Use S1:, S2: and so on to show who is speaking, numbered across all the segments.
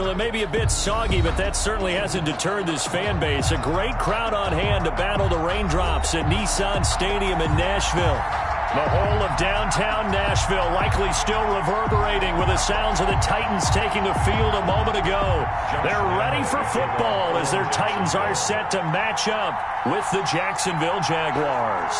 S1: Well, it may be a bit soggy, but that certainly hasn't deterred this fan base. A great crowd on hand to battle the raindrops at Nissan Stadium in Nashville. The whole of downtown Nashville likely still reverberating with the sounds of the Titans taking the field a moment ago. They're ready for football as their Titans are set to match up with the Jacksonville Jaguars.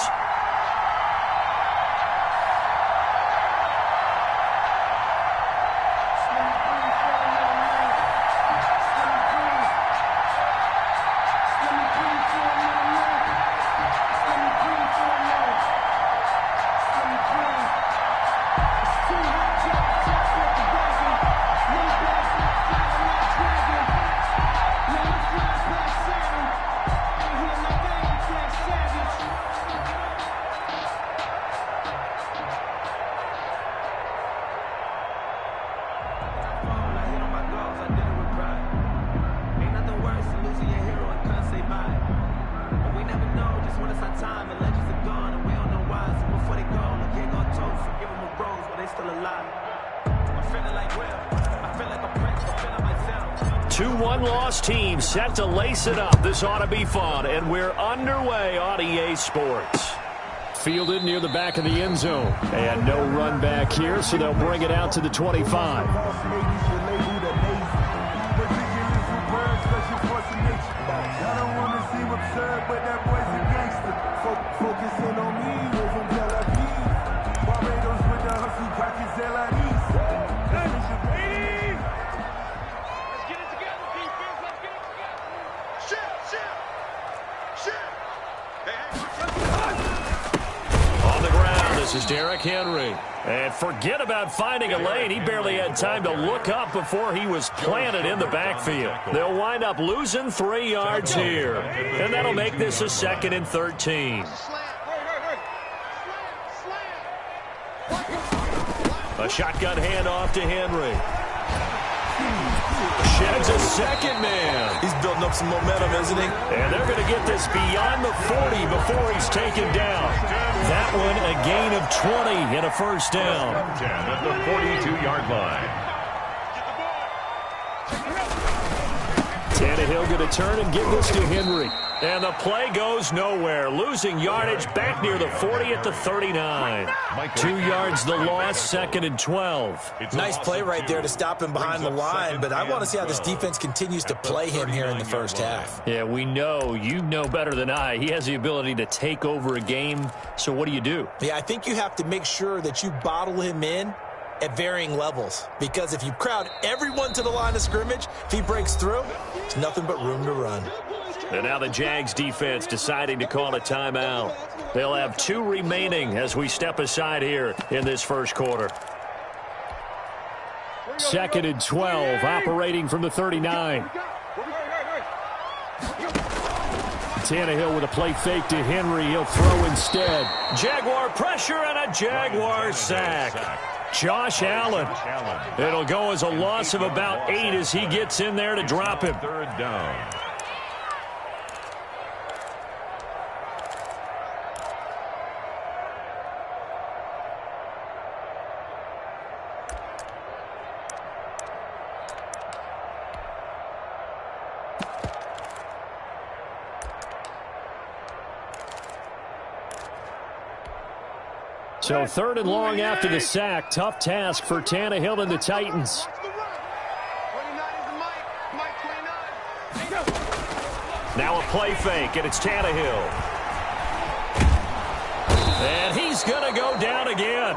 S1: Two one-loss teams set to lace it up. This ought to be fun, and we're underway on EA Sports. Fielded near the back of the end zone. And no run back here, so they'll bring it out to the 25. This is Derrick Henry. And forget about finding a lane. He barely had time to look up before he was planted in the backfield. They'll wind up losing 3 yards here. And that'll make this a 2nd and 13. A shotgun handoff to Henry. Sheds a second man.
S2: He's building up some momentum, isn't he?
S1: And they're going to get this beyond the 40 before he's taken down. That one a gain of 20 and a first down.
S3: 10 at the 42-yard line.
S1: Tannehill going to turn and give this to Henry. And the play goes nowhere. Losing yardage back near the 40 at the 39. 2 yards the loss, 2nd and 12.
S2: Nice play right there to stop him behind the line, but I want to see how this defense continues to play him here in the first half.
S1: Yeah, we know. You know better than I. He has the ability to take over a game, so what do?
S2: Yeah, I think you have to make sure that you bottle him in at varying levels, because if you crowd everyone to the line of scrimmage, if he breaks through, there's nothing but room to run.
S1: And now the Jags defense deciding to call a timeout. They'll have 2 remaining as we step aside here in this first quarter. 2nd and 12, operating from the 39. Tannehill with a play fake to Henry. He'll throw instead. Jaguar pressure and a Jaguar sack. Josh Allen. It'll go as a loss of about 8 as he gets in there to drop him.
S3: 3rd down.
S1: So 3rd and long after the sack. Tough task for Tannehill and the Titans. Now a play fake, and it's Tannehill. And he's going to go down again.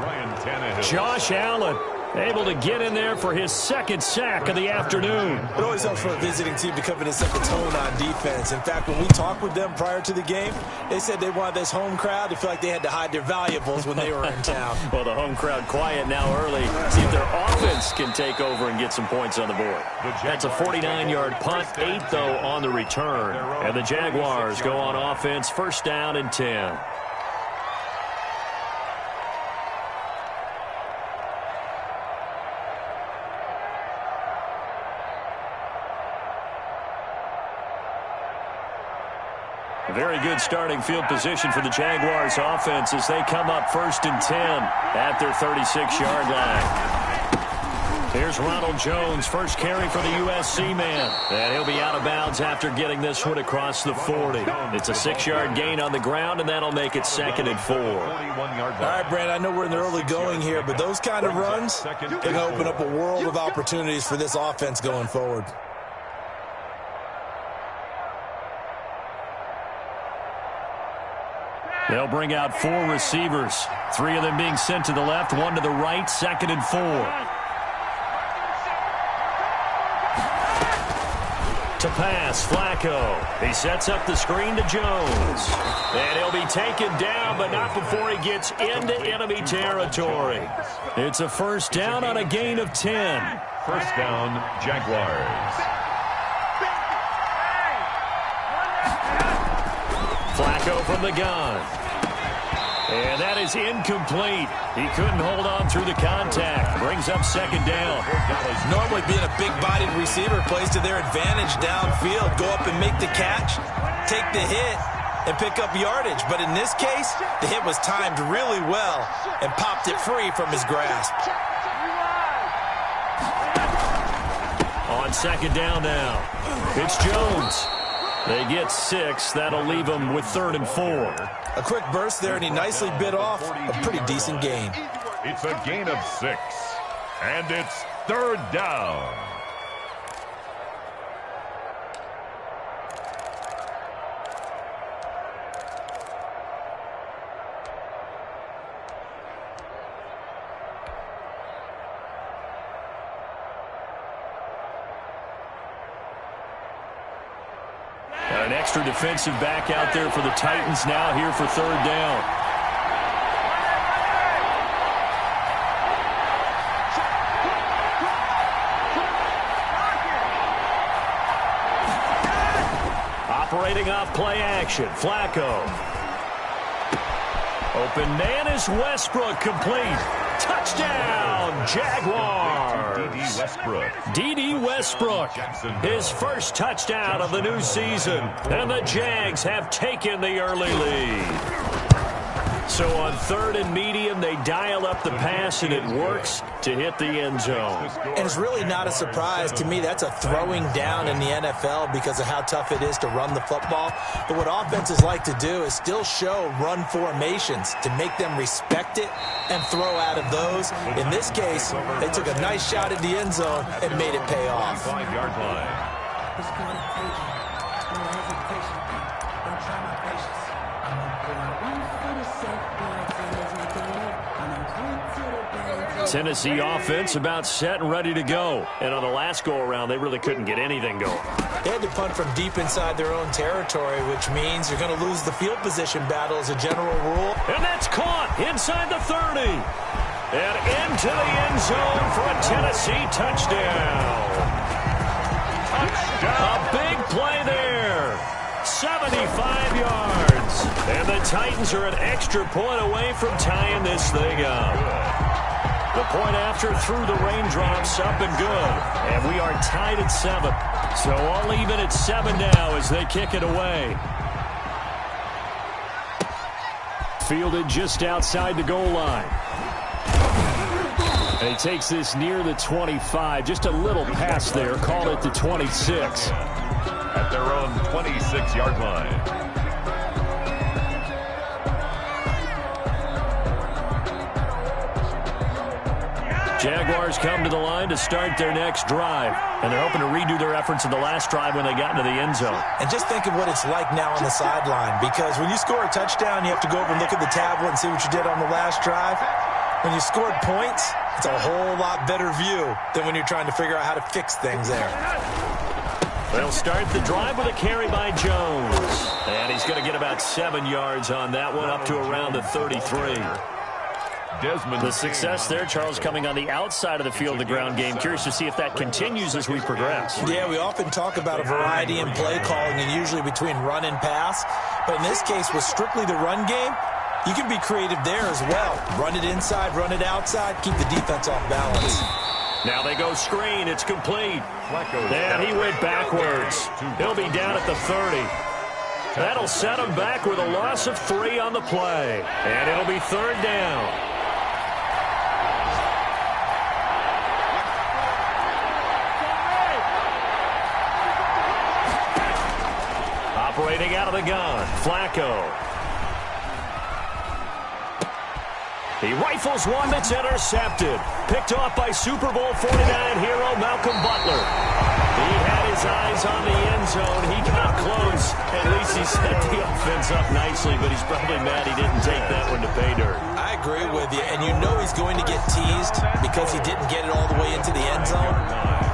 S1: Josh Allen able to get in there for his 2nd sack of the afternoon.
S2: It always helps for a visiting team to come in and set the tone on defense. In fact, when we talked with them prior to the game, they said they wanted this home crowd to feel like they had to hide their valuables when they were in town.
S1: Well, the home crowd quiet now early. See if their offense can take over and get some points on the board. That's a 49-yard punt, 8 though on the return. And the Jaguars go on offense, 1st down and 10. Very good starting field position for the Jaguars offense as they come up 1st and 10 at their 36-yard line. Here's Ronald Jones, first carry for the USC man. And he'll be out of bounds after getting this one across the 40. It's a 6-yard gain on the ground, and that'll make it 2nd and 4.
S2: All right, Brand, I know we're in the early going here, but those kind of runs can open up a world of opportunities for this offense going forward.
S1: They'll bring out 4 receivers. 3 of them being sent to the left, 1 to the right, 2nd and 4. To pass, Flacco. He sets up the screen to Jones. And he'll be taken down, but not before he gets into enemy territory. It's a first down on a gain of 10.
S3: First down, Jaguars.
S1: Flacco from the gun. And that is incomplete. He couldn't hold on through the contact. Brings up 2nd down.
S2: Normally being a big-bodied receiver plays to their advantage downfield. Go up and make the catch, take the hit, and pick up yardage. But in this case, the hit was timed really well and popped it free from his grasp.
S1: On 2nd down now, it's Jones. They get 6. That'll leave them with 3rd and 4.
S2: A quick burst there, and he nicely bit off a pretty decent gain.
S3: It's a gain of 6. And it's 3rd down.
S1: An extra defensive back out there for the Titans now here for 3rd down. Operating off play action, Flacco. Open man is Westbrook, complete. Touchdown, Jaguars.
S3: D.D. Westbrook.
S1: D.D. Westbrook, his first touchdown of the new season. And the Jags have taken the early lead. So on 3rd and medium, they dial up the pass, and it works to hit the end zone.
S2: And it's really not a surprise to me. That's a throwing down in the NFL because of how tough it is to run the football. But what offenses like to do is still show run formations to make them respect it and throw out of those. In this case, they took a nice shot at the end zone and made it pay off.
S3: 5-yard line.
S1: Tennessee offense about set and ready to go. And on the last go-around, they really couldn't get anything going.
S2: They had to punt from deep inside their own territory, which means you're going to lose the field position battle as a general rule.
S1: And that's caught inside the 30. And into the end zone for a Tennessee touchdown. A big play there. 75 yards. And the Titans are an extra point away from tying this thing up. The point after through the raindrops, up and good. And we are tied at 7. So all even at 7 now as they kick it away. Fielded just outside the goal line. And he takes this near the 25. Just a little pass there. Call it the 26.
S3: At their own 26-yard line.
S1: Jaguars come to the line to start their next drive. And they're hoping to redo their efforts in the last drive when they got into the end zone.
S2: And just think of what it's like now on the sideline. Because when you score a touchdown, you have to go over and look at the tablet and see what you did on the last drive. When you scored points, it's a whole lot better view than when you're trying to figure out how to fix things there.
S1: They'll start the drive with a carry by Jones. And he's going to get about 7 yards on that one, up to around the 33. The success there, Charles, coming on the outside of the field, the ground game. Curious to see if that continues as we progress.
S2: Yeah, we often talk about a variety in play calling and usually between run and pass. But in this case, with strictly the run game, you can be creative there as well. Run it inside, run it outside, keep the defense off balance.
S1: Now they go screen. It's complete. And he went backwards. He'll be down at the 30. That'll set him back with a loss of 3 on the play. And it'll be 3rd down. Waiting out of the gun, Flacco. He rifles one that's intercepted. Picked off by Super Bowl 49 hero Malcolm Butler. He had his eyes on the end zone. He got close. At least he set the offense up nicely, but he's probably mad he didn't take that one to pay dirt.
S2: I agree with you, and you know he's going to get teased because he didn't get it all the way into the end zone.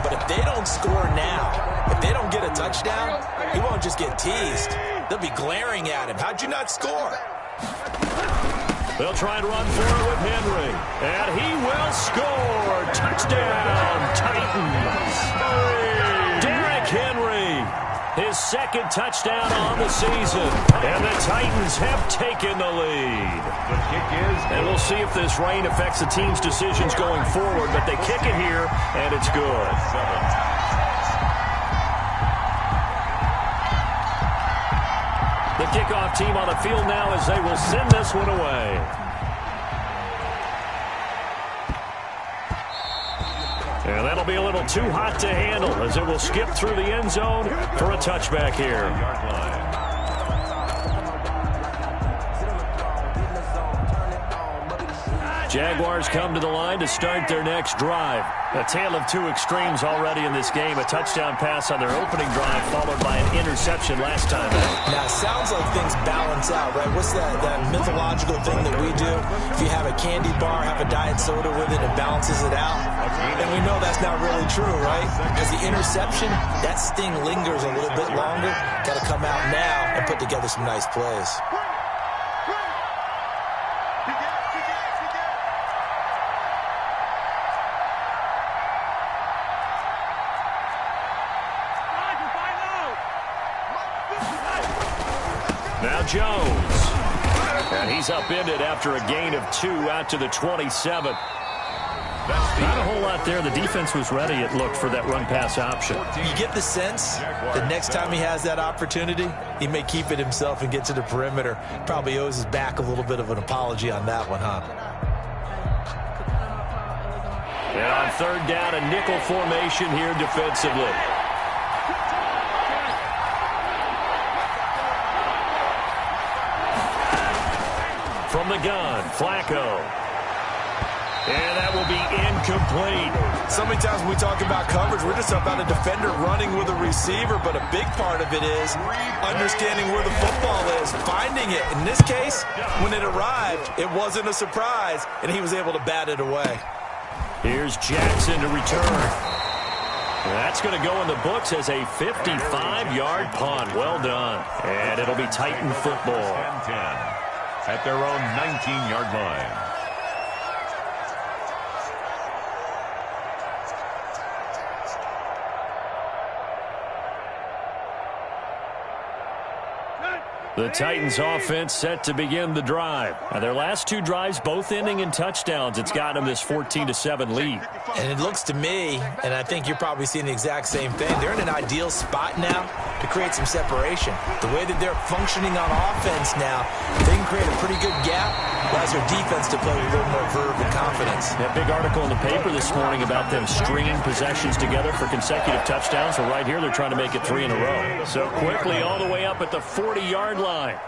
S2: But if they don't score now, if they don't get a touchdown, he won't just get teased. They'll be glaring at him. How'd you not score?
S1: They'll try and run for it with Henry. And he will score. Touchdown, Titans. Derrick Henry, his second touchdown on the season. And the Titans have taken the lead.
S3: The kick is...
S1: And we'll see if this rain affects the team's decisions going forward. But they kick it here, and it's good. The kickoff team on the field now as they will send this one away. And that'll be a little too hot to handle as it will skip through the end zone for a touchback here. Jaguars come to the line to start their next drive. A tale of two extremes already in this game. A touchdown pass on their opening drive followed by an interception last time out.
S2: Now, it sounds like things balance out, right? What's that mythological thing that we do? If you have a candy bar, have a diet soda with it, it balances it out. And we know that's not really true, right? Because the interception, that sting lingers a little bit longer. Got to come out now and put together some nice plays.
S1: Now Jones. And he's upended after a gain of 2 out to the 27. Not a whole lot there. The defense was ready, it looked, for that run-pass option.
S2: You get the sense that next time he has that opportunity, he may keep it himself and get to the perimeter. Probably owes his back a little bit of an apology on that one, huh?
S1: And on third down, a nickel formation here defensively. From the gun, Flacco. And that will be incomplete.
S2: So many times when we talk about coverage, we're just about a defender running with a receiver, but a big part of it is understanding where the football is, finding it. In this case, when it arrived, it wasn't a surprise, and he was able to bat it away.
S1: Here's Jackson to return. That's going to go in the books as a 55-yard punt. Well done. And it'll be Titan football.
S3: 10-10. At their own 19-yard line.
S1: The Titans offense set to begin the drive. Now, their last two drives both ending in touchdowns. It's got them this 14-7 lead.
S2: And it looks to me, and I think you're probably seeing the exact same thing, they're in an ideal spot now to create some separation. The way that they're functioning on offense now, they can create a pretty good gap. Allows their defense to play with a little more verve and confidence.
S1: That big article in the paper this morning about them stringing possessions together for consecutive touchdowns. Well, right here they're trying to make it 3 in a row. So quickly all the way up at the 40-yard line.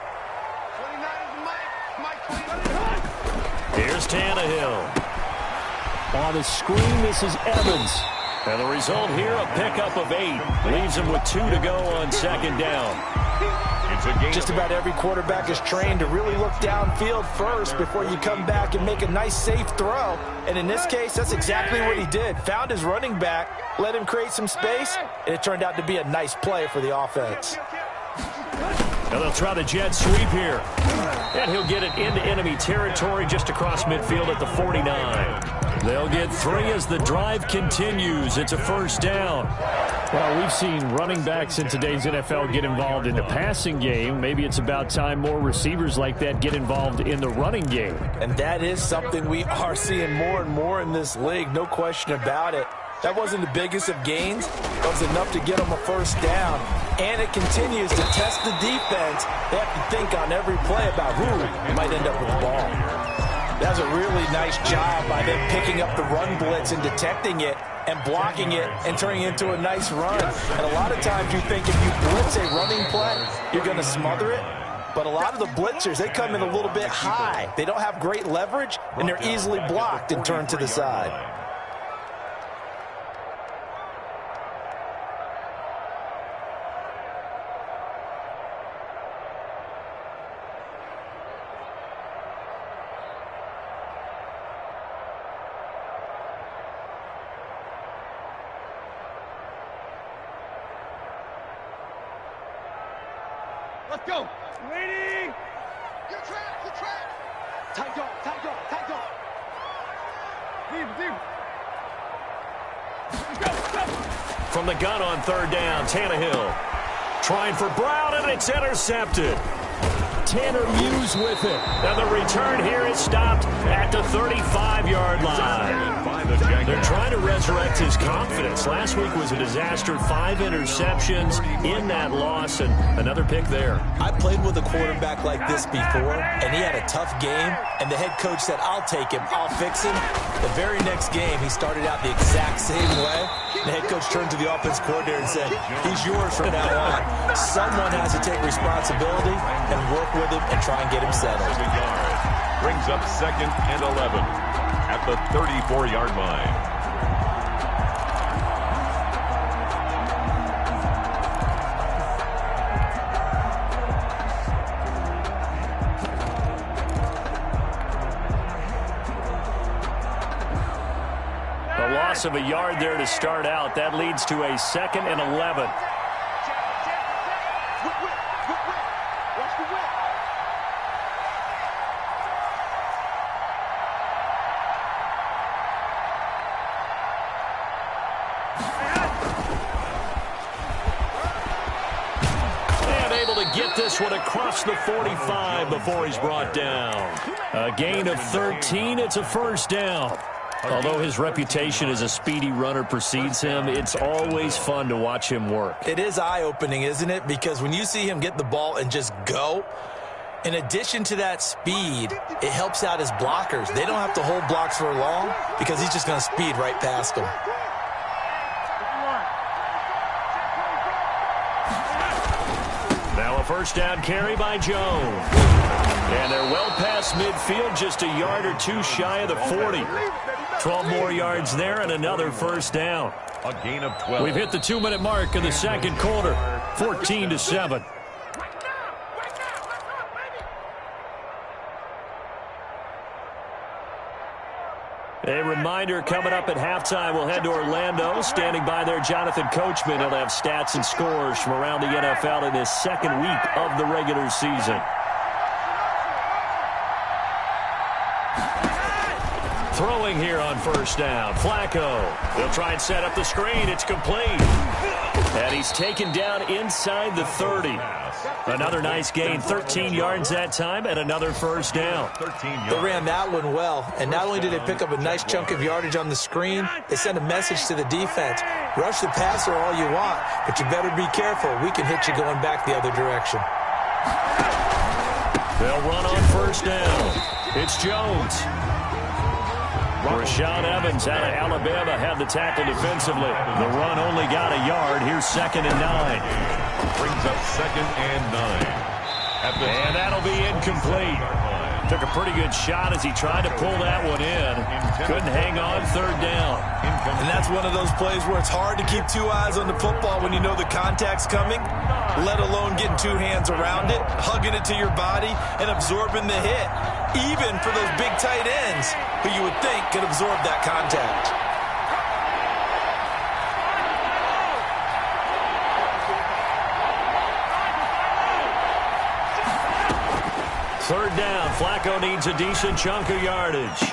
S1: Here's Tannehill. On the screen, this is Evans. And the result here, a pickup of 8. Leaves him with 2 to go on second down.
S2: Just about every quarterback is trained to really look downfield first before you come back and make a nice, safe throw. And in this case, that's exactly what he did. Found his running back, let him create some space, and it turned out to be a nice play for the offense.
S1: Now they'll try the jet sweep here. And he'll get it into enemy territory just across midfield at the 49. They'll get 3 as the drive continues. It's a first down.
S4: Well, we've seen running backs in today's NFL get involved in the passing game. Maybe it's about time more receivers like that get involved in the running game.
S2: And that is something we are seeing more and more in this league, no question about it. That wasn't the biggest of gains. It was enough to get them a first down. And it continues to test the defense. They have to think on every play about who might end up with the ball. That's a really nice job by them picking up the run blitz and detecting it. and blocking it and turning it into a nice run. And a lot of times you think if you blitz a running play, you're going to smother it. But a lot of the blitzers, they come in a little bit high. They don't have great leverage, and they're easily blocked and turned to the side.
S5: Let's go. Ready. Good track, good track. Tight dog, tight dog, tight dog. Deep. Go.
S1: From the gun on third down, Tannehill. Trying for Brown, and it's intercepted. Tanner Muse with it. And the return here is stopped at the 35-yard line. They're trying to resurrect his confidence. Last week was a disaster. 5 interceptions in that loss, and another pick there.
S2: I played with a quarterback like this before, and he had a tough game, and the head coach said, I'll take him, I'll fix him. The very next game, he started out the exact same way. The head coach turned to the offense coordinator and said, he's yours from now on. Someone has to take responsibility and work with him and try and get him settled.
S3: Brings up 2nd and 11 at the 34-yard line.
S1: A loss of a yard there to start out. That leads to a 2nd and 11. Get this one across the 45 before he's brought down. A gain of 13. It's a first down. Although his reputation as a speedy runner precedes him, it's always fun to watch him work.
S2: It is eye-opening, isn't it? Because when you see him get the ball and just go, in addition to that speed, it helps out his blockers. They don't have to hold blocks for long because he's just going to speed right past them.
S1: First down carry by Jones. And they're well past midfield, just a yard or two shy of the 40. 12 more yards there and another first down.
S3: A gain of 12.
S1: We've hit the 2-minute mark in the second quarter. 14-7. A reminder coming up at halftime, we'll head to Orlando. Standing by there, Jonathan Coachman. He'll have stats and scores from around the NFL in his second week of the regular season. Throwing here on first down, Flacco. He'll try and set up the screen. It's complete. And he's taken down inside the 30. Another nice gain, 13 yards that time, and another first down.
S2: They ran that one well, and not only did they pick up a nice chunk of yardage on the screen, they sent a message to the defense. Rush the passer all you want, but you better be careful. We can hit you going back the other direction.
S1: They'll run on first down. It's Jones. Rashaan Evans out of Alabama had the tackle defensively. The run only got a yard. Here's 2nd and 9.
S3: Brings up 2nd and 9.
S1: And that'll be incomplete. Took a pretty good shot as he tried to pull that one in. Couldn't hang on third down.
S2: And that's one of those plays where it's hard to keep two eyes on the football when you know the contact's coming, let alone getting two hands around it, hugging it to your body, and absorbing the hit. Even for those big tight ends who you would think could absorb that contact.
S1: Third down. Flacco needs a decent chunk of yardage.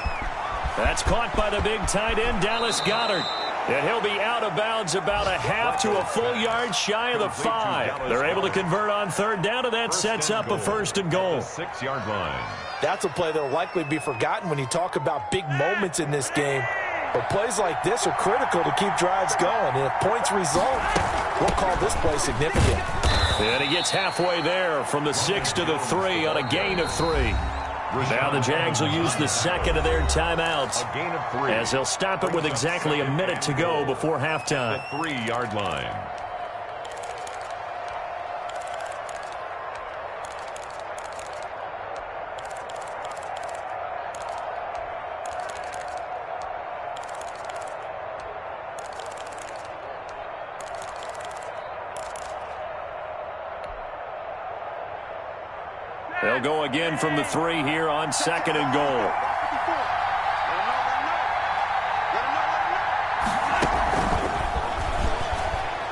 S1: That's caught by the big tight end, Dallas Goedert. And he'll be out of bounds about a half to a full yard shy of the 5. They're able to convert on third down, and that sets up a first and goal.
S3: 6-yard line.
S2: That's a play that will likely be forgotten when you talk about big moments in this game. But plays like this are critical to keep drives going. And if points result, we'll call this play significant.
S1: And he gets halfway there from the 6 to the 3 on a gain of 3. Now the Jags will use the second of their timeouts,
S3: A gain of 3.
S1: as they'll stop it with exactly a minute to go before halftime.
S3: The 3-yard line.
S1: They'll go again from the 3 here on second and goal.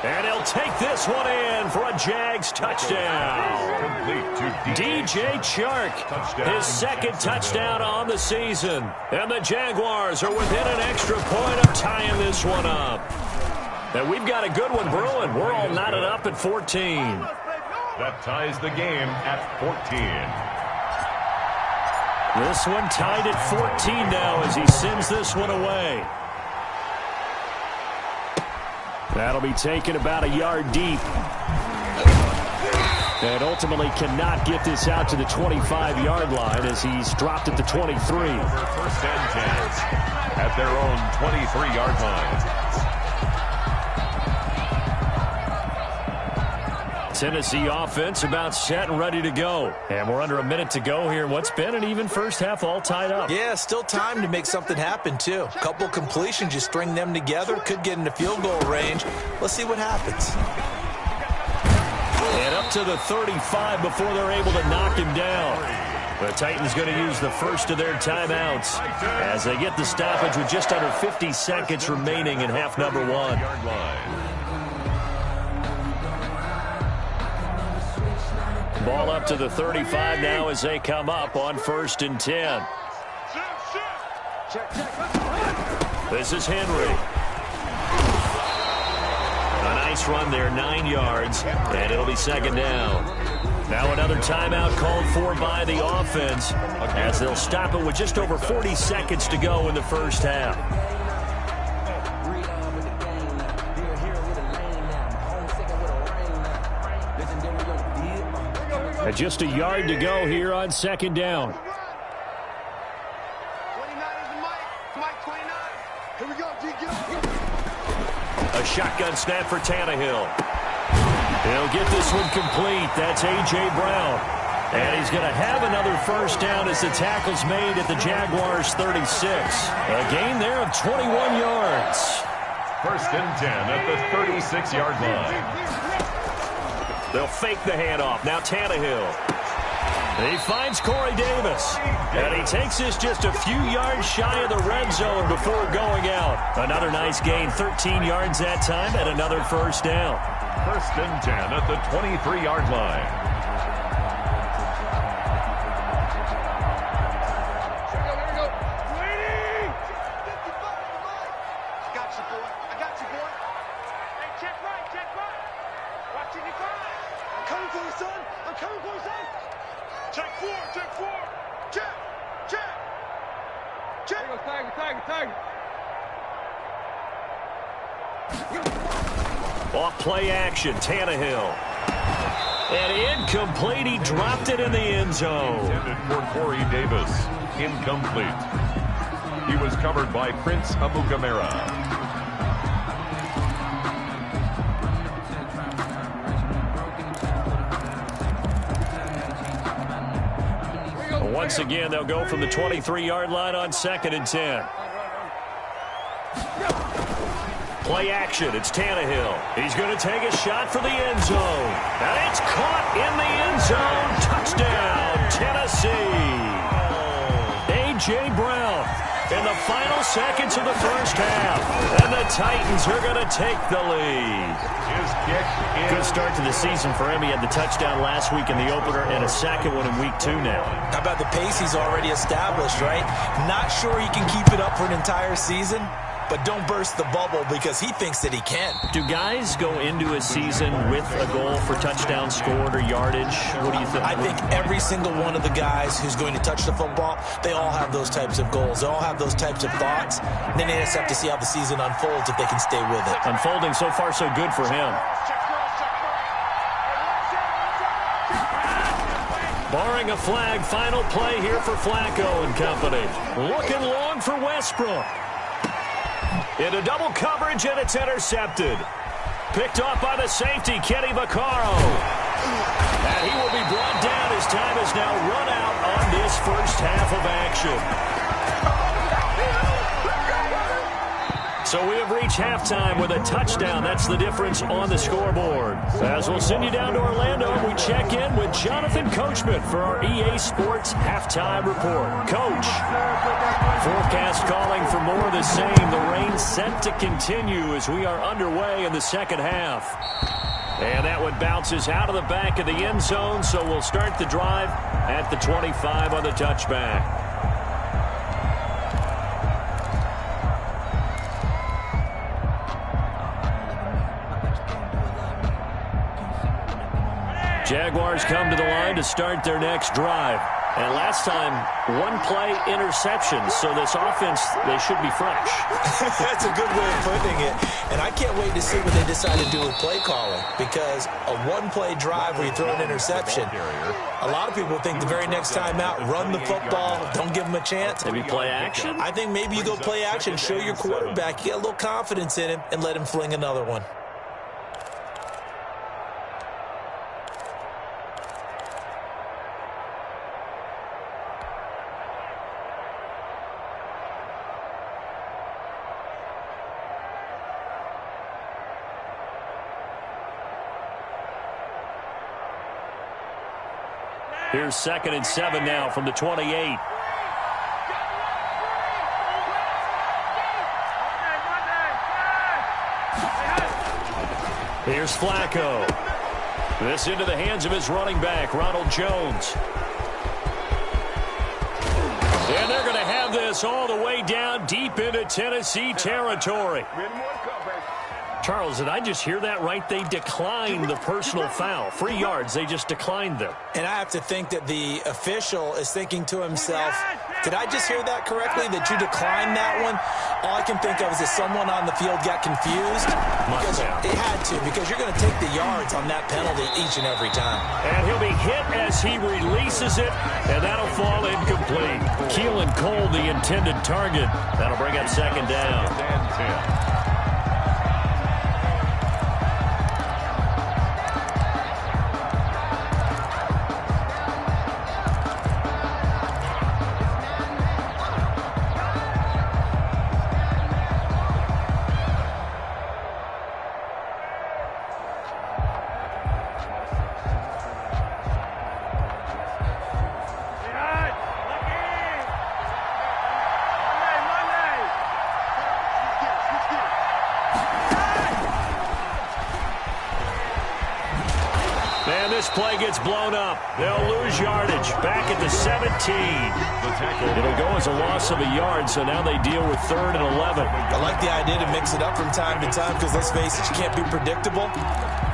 S1: And he'll take this one in for a Jags touchdown.
S3: Complete to
S1: DJ Chark, his second touchdown on the season. And the Jaguars are within an extra point of tying this one up. And we've got a good one brewing. We're all knotted up at 14.
S3: That ties the game at 14.
S1: This one tied at 14 now as he sends this one away. That'll be taken about a yard deep. And ultimately cannot get this out to the 25-yard line as he's dropped at the 23.
S3: First and 10 at their own 23-yard line.
S1: Tennessee offense about set and ready to go. And we're under a minute to go here. What's been an even first half all tied up.
S2: Yeah, still time to make something happen, too. Couple completions, you string them together, could get into field goal range. Let's see what happens.
S1: And up to the 35 before they're able to knock him down. The Titans going to use the first of their timeouts as they get the stoppage with just under 50 seconds remaining in half number 1. Ball up to the 35 now as they come up on first and 10. This is Henry. A nice run there, 9 yards, and it'll be second down. Now another timeout called for by the offense as they'll stop it with just over 40 seconds to go in the first half. And just a yard to go here on second down.
S5: 29 is the Mike 29. Here we go, G, get up.
S1: A shotgun snap for Tannehill. He'll get this one complete. That's A.J. Brown. And he's going to have another first down as the tackle's made at the Jaguars' 36. A gain there of 21 yards.
S3: First and 10 at the 36-yard line.
S1: They'll fake the handoff. Now Tannehill. He finds Corey Davis. And he takes this just a few yards shy of the red zone before going out. Another nice gain, 13 yards that time, and another first down.
S3: First and 10 at the 23-yard line.
S1: Off play action, Tannehill. And incomplete. He dropped it in the end zone.
S3: Intended for Corey Davis. Incomplete. He was covered by Prince Amukamara.
S1: Once again, they'll go from the 23-yard line on second and 10. Play action. It's Tannehill. He's going to take a shot for the end zone. And it's caught in the end zone. Touchdown, Tennessee. A.J. Brown in the final seconds of the first half. And the Titans are going to take the lead.
S3: His kick is
S1: good start to the season for him. He had the touchdown last week in the opener and a second one in week 2 now.
S2: How about the pace he's already established, right? Not sure he can keep it up for an entire season, but don't burst the bubble because he thinks that he can.
S1: Do guys go into a season with a goal for touchdowns scored or yardage? What do you think?
S2: I think every single one of the guys who's going to touch the football, they all have those types of goals. They all have those types of thoughts. And then they just have to see how the season unfolds if they can stay with it.
S1: Unfolding so far so good for him. Barring a flag, final play here for Flacco and company. Looking long for Westbrook. Into double coverage, and it's intercepted. Picked off by the safety, Kenny Vaccaro. And he will be brought down as time is now run out on this first half of action. So we have reached halftime with a touchdown. That's the difference on the scoreboard. As we'll send you down to Orlando, we check in with Jonathan Coachman for our EA Sports Halftime Report. Coach, forecast calling for more of the same. The rain set to continue as we are underway in the second half. And that one bounces out of the back of the end zone, so we'll start the drive at the 25 on the touchback. Jaguars come to the line to start their next drive. And last time, one-play interception, so this offense, they should be fresh.
S2: That's a good way of putting it. And I can't wait to see what they decide to do with play calling, because a one-play drive where you throw an interception, a lot of people think the very next time out, run the football, don't give them a chance.
S1: Maybe play action?
S2: I think maybe you go play action, show your quarterback, you get a little confidence in him, and let him fling another one.
S1: Here's 2nd and 7 now from the 28. Here's Flacco. This into the hands of his running back, Ronald Jones. And they're going to have this all the way down deep into Tennessee territory. Charles, did I just hear that right? They declined the personal foul. 3 yards, they just declined them.
S2: And I have to think that the official is thinking to himself, did I just hear that correctly, that you declined that one? All I can think of is that someone on the field got confused. Because it had to, because you're going to take the yards on that penalty each and every time.
S1: And he'll be hit as he releases it, and that'll fall incomplete. Keelan Cole, the intended target. That'll bring up 2nd down.
S3: And 10.
S1: This play gets blown up. They'll lose yardage. Back at the 17. It'll go as a loss of a yard, so now they deal with 3rd and 11.
S2: I like the idea to mix it up from time to time because, let's face it, you can't be predictable.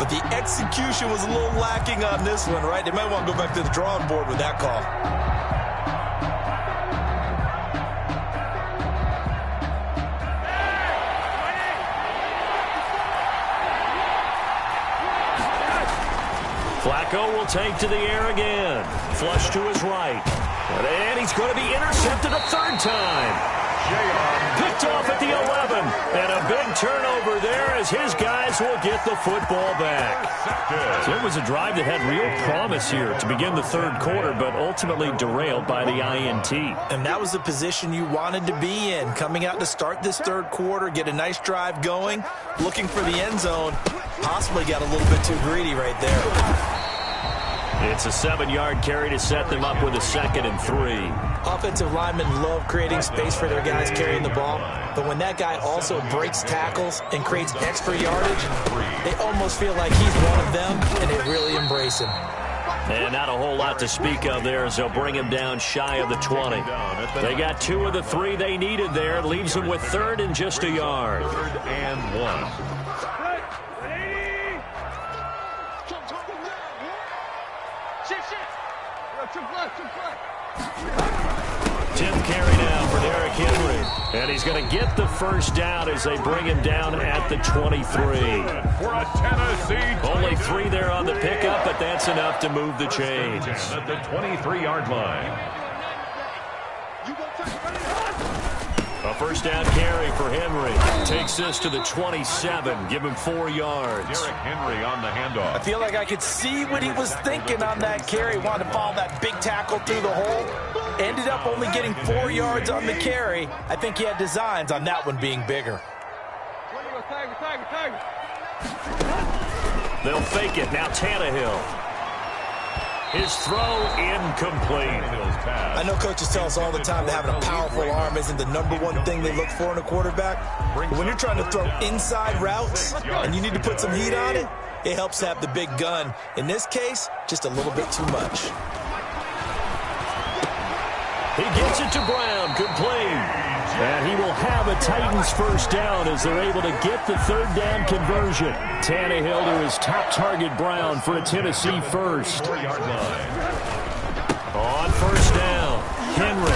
S2: But the execution was a little lacking on this one, right? They might want to go back to the drawing board with that call.
S1: Flacco will take to the air again. Flush to his right. And he's going to be intercepted a 3rd time. Picked off at the 11. And a big turnover there as his guys will get the football back. So it was a drive that had real promise here to begin the 3rd quarter, but ultimately derailed by the INT.
S2: And that was the position you wanted to be in. Coming out to start this 3rd quarter, get a nice drive going, looking for the end zone. Possibly got a little bit too greedy right there.
S1: It's a 7-yard carry to set them up with a 2nd and 3.
S2: Offensive linemen love creating space for their guys carrying the ball, but when that guy also breaks tackles and creates extra yardage, they almost feel like he's one of them, and they really embrace him.
S1: And not a whole lot to speak of there as they'll bring him down shy of the 20. They got 2 of the 3 they needed there. Leaves them with 3rd and just a yard.
S3: 3rd and 1.
S1: Tim carry now for Derrick Henry. And he's going to get the first down as they bring him down at the 23.
S3: For a Tennessee
S1: Only Only 3 there on the pickup, but that's enough to move the chains.
S3: At the 23-yard line.
S1: A first down carry for Henry. Takes this to the 27. Give him 4 yards.
S3: Derrick Henry on the handoff.
S2: I feel like I could see what he was thinking on that carry. Wanted to follow that big tackle through the hole. Ended up only getting 4 yards on the carry. I think he had designs on that one being bigger.
S1: They'll fake it. Now Tannehill. His throw incomplete.
S2: I know coaches tell us all the time that having a powerful arm isn't the #1 thing they look for in a quarterback. But when you're trying to throw inside routes and you need to put some heat on it, it helps to have the big gun. In this case, just a little bit too much.
S1: He gets it to Brown, complete. And he will have a Titans first down as they're able to get the 3rd down conversion. Tannehill to his top target, Brown, for a Tennessee first.
S3: 4-yard line.
S1: On first down, Henry.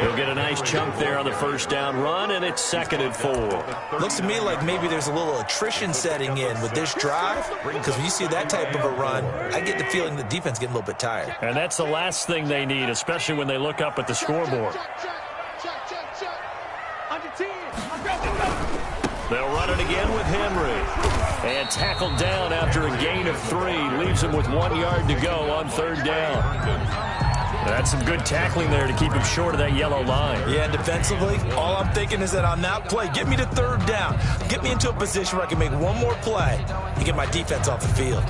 S1: He'll get a nice chunk there on the first down run, and it's 2nd and 4.
S2: Looks to me like maybe there's a little attrition setting in with this drive, because when you see that type of a run, I get the feeling the defense getting a little bit tired.
S4: And that's the last thing they need, especially when they look up at the scoreboard.
S1: They'll run it again with Henry. And tackled down after a gain of 3. Leaves him with 1 yard to go on 3rd down.
S4: That's some good tackling there to keep him short of that yellow line.
S2: Yeah, and defensively, all I'm thinking is that on that play, get me to 3rd down. Get me into a position where I can make one more play and get my defense off the field.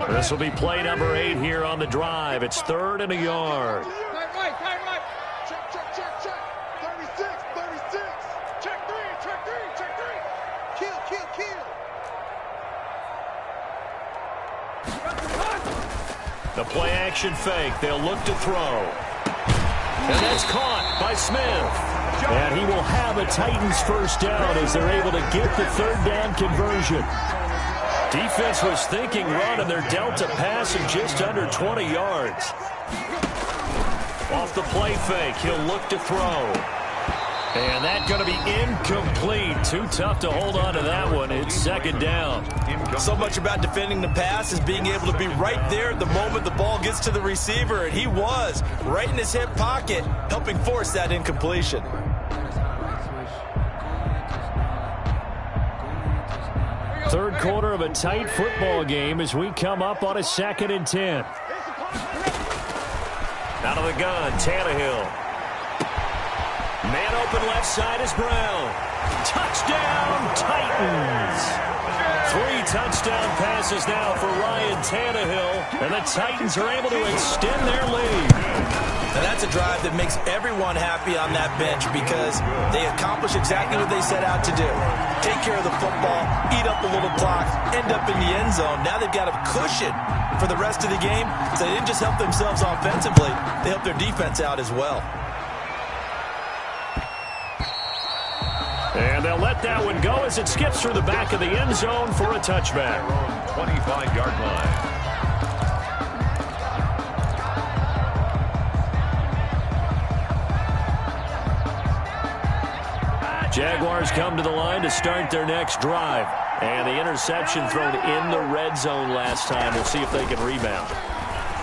S1: This will be play number 8 here on the drive. It's 3rd and a yard.
S5: Right. Check. 36. Check 3. Kill.
S1: The play action fake. They'll look to throw. And that's caught by Smith. And he will have a Titans first down as they're able to get the 3rd down conversion. Defense was thinking run, and they're dealt a pass of just under 20 yards. Off the play fake, he'll look to throw. And that's going to be incomplete. Too tough to hold on to that one. It's 2nd down.
S2: So much about defending the pass is being able to be right there at the moment the ball gets to the receiver, and he was right in his hip pocket, helping force that incompletion.
S4: Third quarter of a tight football game as we come up on a 2nd and 10.
S1: Out of the gun, Tannehill. Man open left side is Brown. Touchdown, Titans. 3 touchdown passes now for Ryan Tannehill, and the Titans are able to extend their lead.
S2: Now that's a drive that makes everyone happy on that bench because they accomplish exactly what they set out to do. Take care of the football, eat up a little clock, end up in the end zone. Now they've got a cushion for the rest of the game, so they didn't just help themselves offensively, they helped their defense out as well.
S1: And they'll let that one go as it skips through the back of the end zone for a touchback.
S3: 25-yard line.
S1: Jaguars come to the line to start their next drive. And the interception thrown in the red zone last time. We'll see if they can rebound.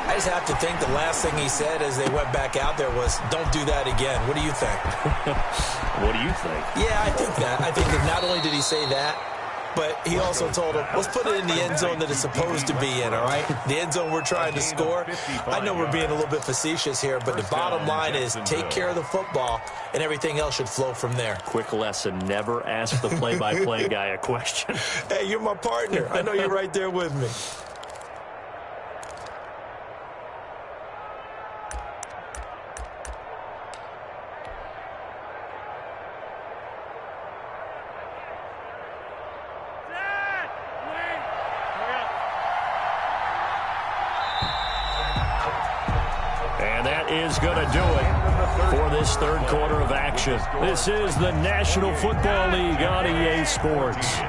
S2: I just have to think the last thing he said as they went back out there was, don't do that again. What do you think?
S1: What do you think?
S2: Yeah, I think that. I think that not only did he say that, but he also told him, let's put it in the end zone that it's supposed to be in, all right? The end zone we're trying to score. I know we're being a little bit facetious here, but the bottom line is take care of the football, and everything else should flow from there.
S1: Quick lesson, never ask the play-by-play guy a question.
S2: Hey, you're my partner. I know you're right there with me.
S1: Is going to do it for this third quarter of action. This is the National Football League on EA Sports.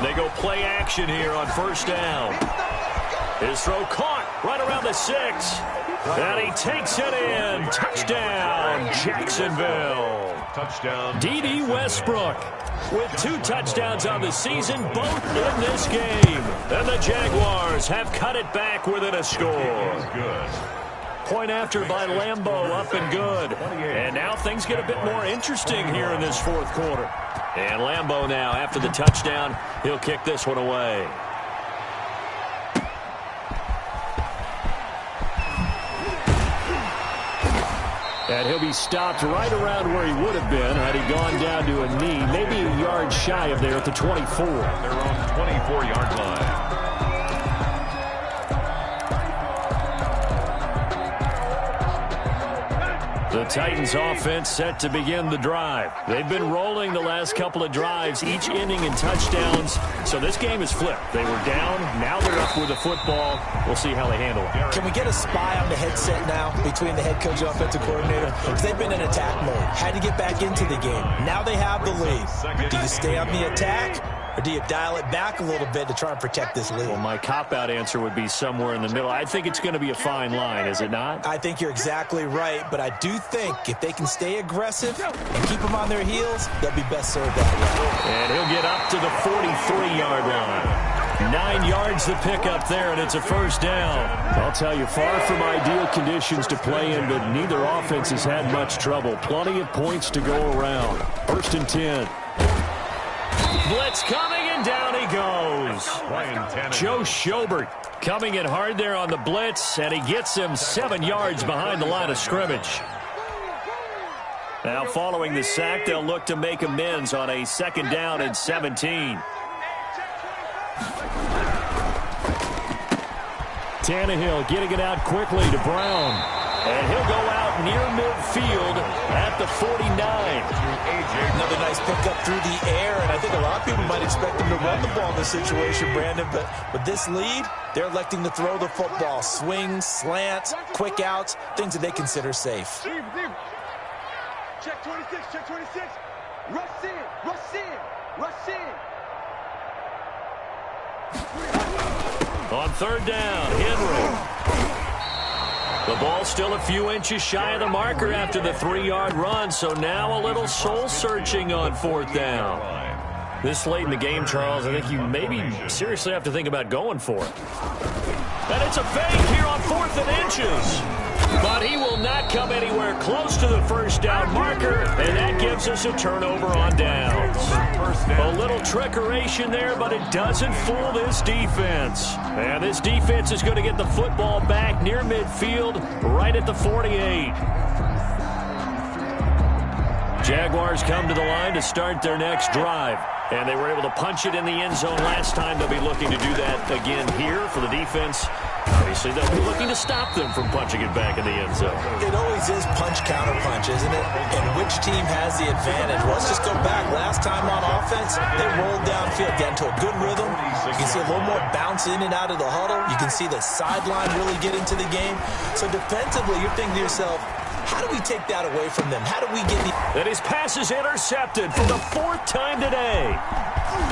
S1: They go play action here on first down. His throw caught. right around the 6. And he takes it in. Touchdown, Jacksonville.
S3: Touchdown.
S1: D.D. Westbrook with 2 touchdowns on the season, both in this game. And the Jaguars have cut it back within a score.
S3: Good.
S1: Point after by Lambeau, up and good. And now things get a bit more interesting here in this fourth quarter. And Lambeau now, after the touchdown, he'll kick this one away. And he'll be stopped right around where he would have been had he gone down to a knee, maybe a yard shy of there at the 24.
S3: They're on 24-yard line.
S1: The Titans offense set to begin the drive. They've been rolling the last couple of drives, each ending in touchdowns. So this game is flipped. They were down. Now they're up with the football. We'll see how they handle it.
S2: Can we get a spy on the headset now between the head coach and offensive coordinator? Because they've been in attack mode. Had to get back into the game. Now they have the lead. Do you stay on the attack? Or do you dial it back a little bit to try and protect this lead?
S1: Well, my cop-out answer would be somewhere in the middle. I think it's going to be a fine line, is it not?
S2: I think you're exactly right, but I do think if they can stay aggressive and keep them on their heels, they'll be best served that way.
S1: And he'll get up to the 43-yard line. 9 yards to pick up there, and it's a first down. I'll tell you, far from ideal conditions to play in, but neither offense has had much trouble. Plenty of points to go around. First and 10. Blitz coming, and down he goes. Joe Schobert coming in hard there on the blitz, and he gets him 7 yards behind the line of scrimmage. Now following the sack, they'll look to make amends on a 2nd down and 17. Tannehill getting it out quickly to Brown. And he'll go out near midfield at the 49.
S2: Another nice pickup through the air, and I think a lot of people might expect him to run the ball in this situation, Brandon. But with this lead, they're electing to throw the football. Swings, slants, quick outs, things that they consider safe.
S5: Check 26, check 26. Rush in, rush in, rush in.
S1: On 3rd down, Henry. The ball still a few inches shy of the marker after the 3-yard run, so now a little soul-searching on 4th down. This late in the game, Charles, I think you maybe seriously have to think about going for it. And it's a fake here on 4th and inches. But he will not come anywhere close to the first down marker, and that gives us a turnover on downs. A little trickeration there, but it doesn't fool this defense. And this defense is going to get the football back near midfield, right at the 48. Jaguars come to the line to start their next drive. And they were able to punch it in the end zone last time. They'll be looking to do that again here for the defense. Obviously, they'll be looking to stop them from punching it back in the end zone.
S2: It always is punch-counter-punch, isn't it? And which team has the advantage? Well, let's just go back. Last time on offense, they rolled downfield, got into a good rhythm. You can see a little more bounce in and out of the huddle. You can see the sideline really get into the game. So defensively, you're thinking to yourself, how do we take that away from them? How do we get the...
S1: And his pass is intercepted for the 4th time today.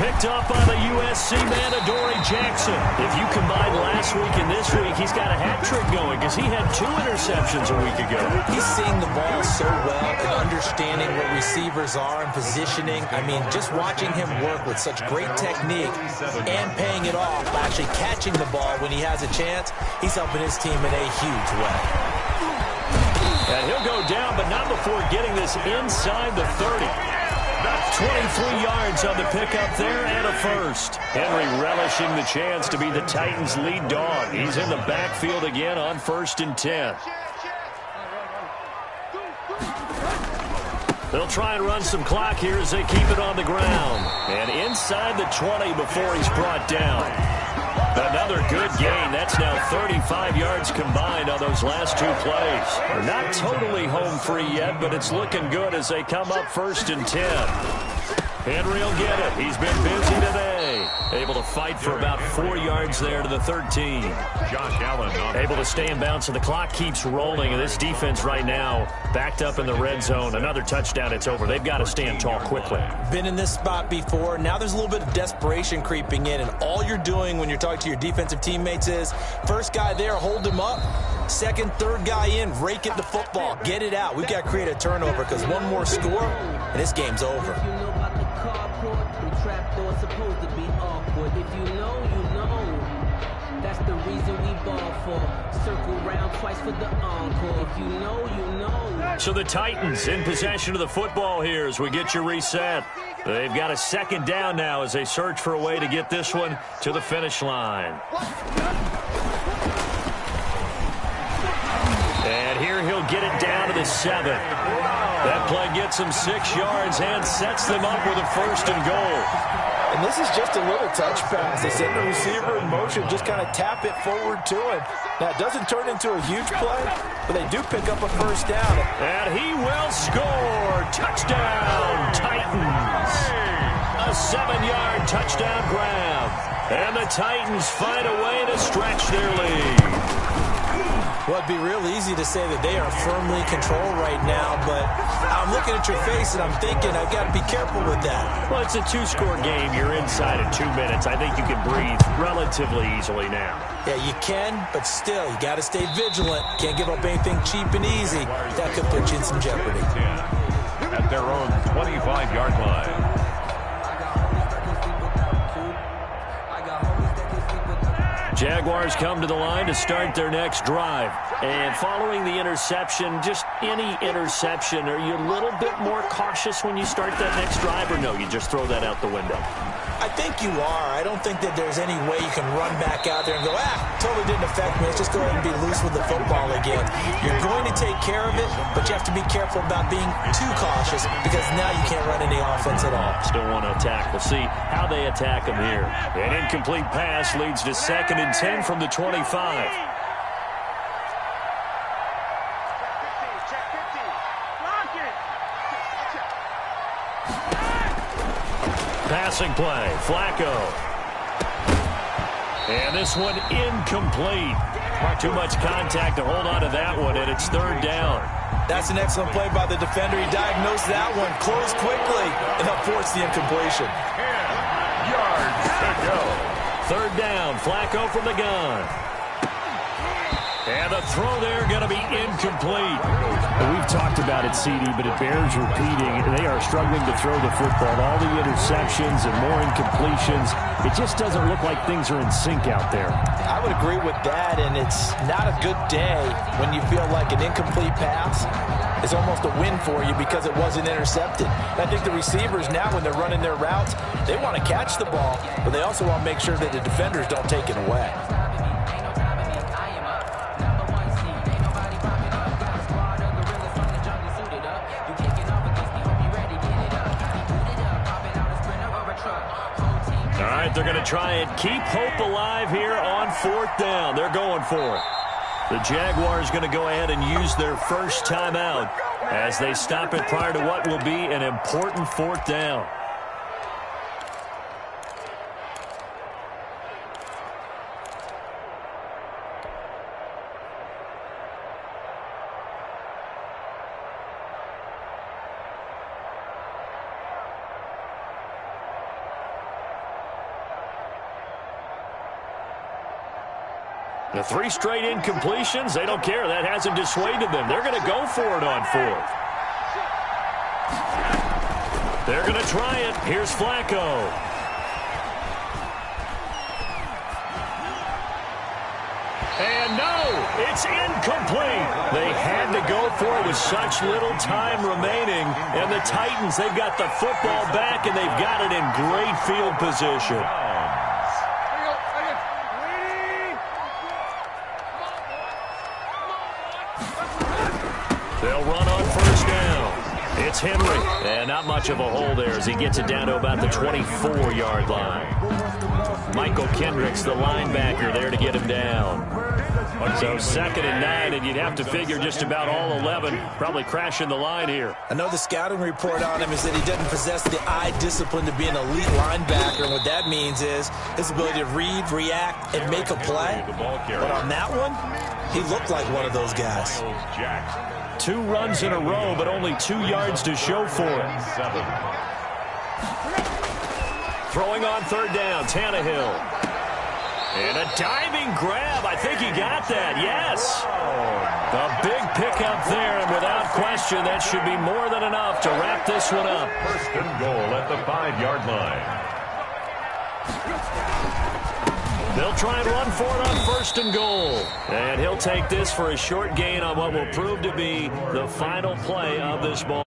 S1: Picked up by the USC man, Adoree Jackson. If you combine last week and this week, he's got a hat trick going because he had 2 interceptions a week ago.
S2: He's seeing the ball so well and understanding where receivers are and positioning. I mean, just watching him work with such great technique and paying it off by actually catching the ball when he has a chance, he's helping his team in a huge way.
S1: And he'll go down, but not before getting this inside the 30. 23 yards on the pickup there and a first. Henry relishing the chance to be the Titans' lead dog. He's in the backfield again on 1st and 10. They'll try and run some clock here as they keep it on the ground. And inside the 20 before he's brought down. Another good gain. That's now 35 yards combined on those last 2 plays. They're not totally home free yet, but it's looking good as they come up 1st and 10. Henry will get it. He's been busy today. Able to fight for about 4 yards there to the 13.
S3: Josh Allen
S1: able to stay in bounds, so the clock keeps rolling. And this defense right now backed up in the red zone. Another touchdown, it's over. They've got to stand tall quickly.
S2: Been in this spot before. Now there's a little bit of desperation creeping in. And all you're doing when you're talking to your defensive teammates is, first guy there, hold him up. Second, third guy in, rake it the football. Get it out. We've got to create a turnover because one more score, and this game's over.
S6: Supposed to be awkward. If you know, you know. That's the reason we ball for. Circle round twice for the encore. If you know, you know.
S1: So the Titans in possession of the football here as we get you reset. They've got a second down now as they search for a way to get this one to the finish line. And here he'll get it down to the 7. That play gets him 6 yards and sets them up with a 1st and goal.
S2: And this is just a little touch pass. They send the receiver in motion, just kind of tap it forward to him. Now, it doesn't turn into a huge play, but they do pick up a 1st down.
S1: And he will score. Touchdown, Titans. A 7-yard touchdown grab. And the Titans find a way to stretch their lead.
S2: Well, it'd be real easy to say that they are firmly in control right now, but I'm looking at your face and I'm thinking I've got to be careful with that.
S1: Well, it's a 2-score game. You're inside in 2 minutes. I think you can breathe relatively easily now.
S2: Yeah, you can, but still, you got to stay vigilant. Can't give up anything cheap and easy. That could put you in some jeopardy.
S3: At their own 25-yard line.
S1: Jaguars come to the line to start their next drive. And following the interception, just any interception, are you a little bit more cautious when you start that next drive, or no, you just throw that out the window?
S2: I think you are. I don't think that there's any way you can run back out there and go, totally didn't affect me. Let's just go ahead and be loose with the football again. You're going to take care of it, but you have to be careful about being too cautious because now you can't run any offense at all.
S1: Still want to attack. We'll see how they attack them here. An incomplete pass leads to 2nd and 10 from the 25. Passing play, Flacco. And this one incomplete. Too much contact to hold on to that one, and it's 3rd down.
S2: That's an excellent play by the defender. He diagnosed that one, closed quickly, and helped force the incompletion.
S3: 10 yards to go.
S1: 3rd down, Flacco from the gun. And the throw there going to be incomplete.
S4: We've talked about it, CD, but it bears repeating. They are struggling to throw the football. All the interceptions and more incompletions. It just doesn't look like things are in sync out there.
S2: I would agree with that, and it's not a good day when you feel like an incomplete pass is almost a win for you because it wasn't intercepted. And I think the receivers now, when they're running their routes, they want to catch the ball, but they also want to make sure that the defenders don't take it away.
S1: They're going to try and keep hope alive here on 4th down. They're going for it. The Jaguars going to go ahead and use their first timeout as they stop it prior to what will be an important 4th down. The 3 straight incompletions, they don't care. That hasn't dissuaded them. They're going to go for it on 4th. They're going to try it. Here's Flacco. And no, it's incomplete. They had to go for it with such little time remaining. And the Titans, they've got the football back, and they've got it in great field position. They'll run on 1st down. It's Henry. And not much of a hole there as he gets it down to about the 24-yard line. Michael Kendricks, the linebacker, there to get him down. So 2nd and 9, and you'd have to figure just about all 11 probably crashing the line here.
S2: I know the scouting report on him is that he doesn't possess the eye discipline to be an elite linebacker. And what that means is his ability to read, react, and make a play. But on that one, he looked like one of those guys.
S1: 2 runs in a row, but only 2 yards to show for it. Throwing on 3rd down, Tannehill. And a diving grab. I think he got that. Yes. A big pickup there, and without question, that should be more than enough to wrap this one up.
S3: 1st and goal at the 5-yard line.
S1: They'll try and run for it on 1st and goal. And he'll take this for a short gain on what will prove to be the final play of this ball.